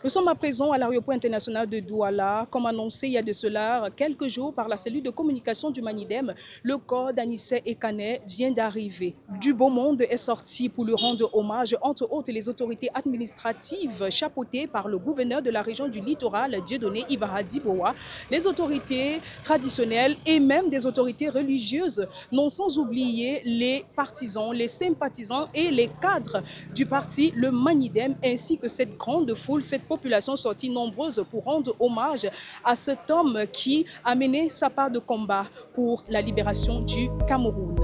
Nous sommes à présent à l'aéroport international de Douala. Comme annoncé il y a de cela quelques jours par la cellule de communication du Manidem, le corps d'Anissé Ekane vient d'arriver. Du beau monde est sorti pour lui rendre hommage, entre autres les autorités administratives chapeautées par le gouverneur de la région du littoral, Dieudonné Ibara Dibowa, les autorités traditionnelles et même des autorités religieuses, non sans oublier les partisans, les sympathisants et les cadres du parti, le Manidem, ainsi que cette grande foule, cette population sortie nombreuse pour rendre hommage à cet homme qui a mené sa part de combat pour la libération du Cameroun.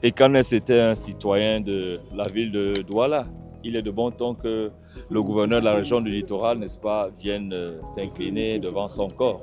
Ekane, c'était un citoyen de la ville de Douala. Il est de bon ton que le gouverneur de la région du littoral, n'est-ce pas, vienne s'incliner devant son corps.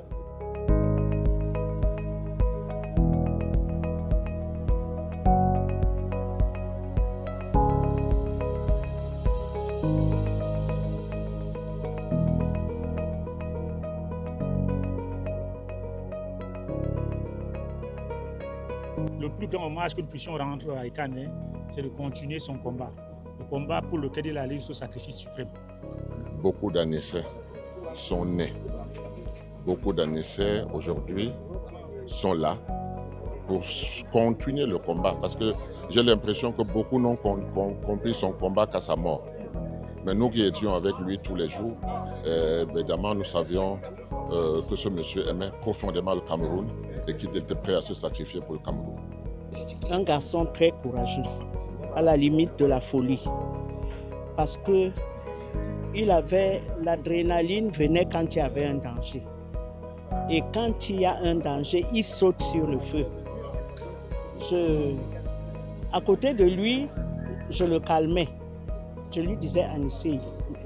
Le plus grand hommage que nous puissions rendre à Ekane, c'est de continuer son combat. Le combat pour lequel il a allé jusqu'au sacrifice suprême. Beaucoup d'Anissés sont nés. Beaucoup d'Anissés aujourd'hui sont là pour continuer le combat. Parce que j'ai l'impression que beaucoup n'ont compris son combat qu'à sa mort. Mais nous qui étions avec lui tous les jours, évidemment nous savions que ce monsieur aimait profondément le Cameroun et qu'il était prêt à se sacrifier pour le Cameroun. Un garçon très courageux, à la limite de la folie, parce que l'adrénaline venait quand il y avait un danger. Et quand il y a un danger, il saute sur le feu. À côté de lui, je le calmais. Je lui disais, Anissé,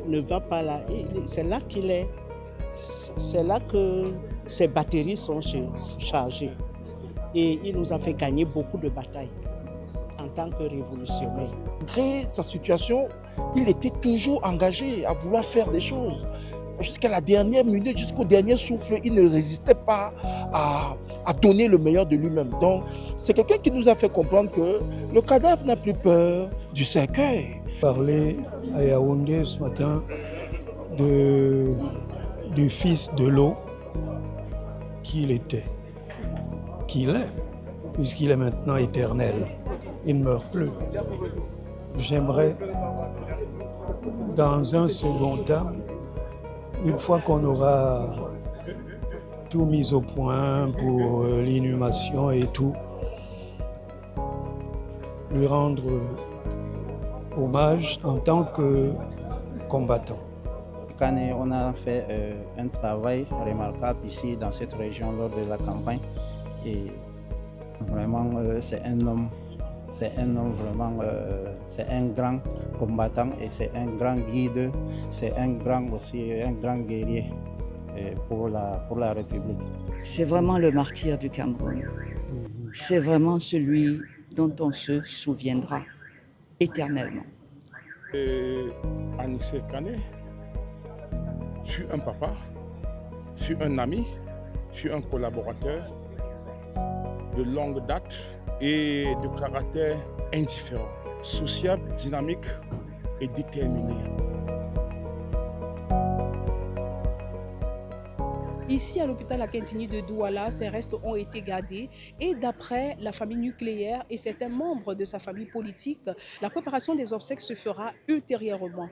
ne va pas là. C'est là qu'il est. C'est là que ses batteries sont chargées. Et il nous a fait gagner beaucoup de batailles en tant que révolutionnaire. Malgré sa situation, il était toujours engagé à vouloir faire des choses. Jusqu'à la dernière minute, jusqu'au dernier souffle, il ne résistait pas à donner le meilleur de lui-même. Donc, c'est quelqu'un qui nous a fait comprendre que le cadavre n'a plus peur du cercueil. Parler à Yaoundé ce matin du fils de l'eau qu'il était, qu'il est, puisqu'il est maintenant éternel. Il ne meurt plus. J'aimerais, dans un second temps, une fois qu'on aura tout mis au point pour l'inhumation et tout, lui rendre hommage en tant que combattant. On a fait un travail remarquable ici dans cette région lors de la campagne et vraiment c'est un homme vraiment, c'est un grand combattant et c'est un grand guide, c'est un grand guerrier pour la République. C'est vraiment le martyr du Cameroun. C'est vraiment celui dont on se souviendra éternellement. Anissé Ekane fut un papa, fut un ami, fut un collaborateur de longue date et de caractère indifférent, sociable, dynamique et déterminé. Ici, à l'hôpital Akintini de Douala, ses restes ont été gardés et d'après la famille nucléaire et certains membres de sa famille politique, la préparation des obsèques se fera ultérieurement.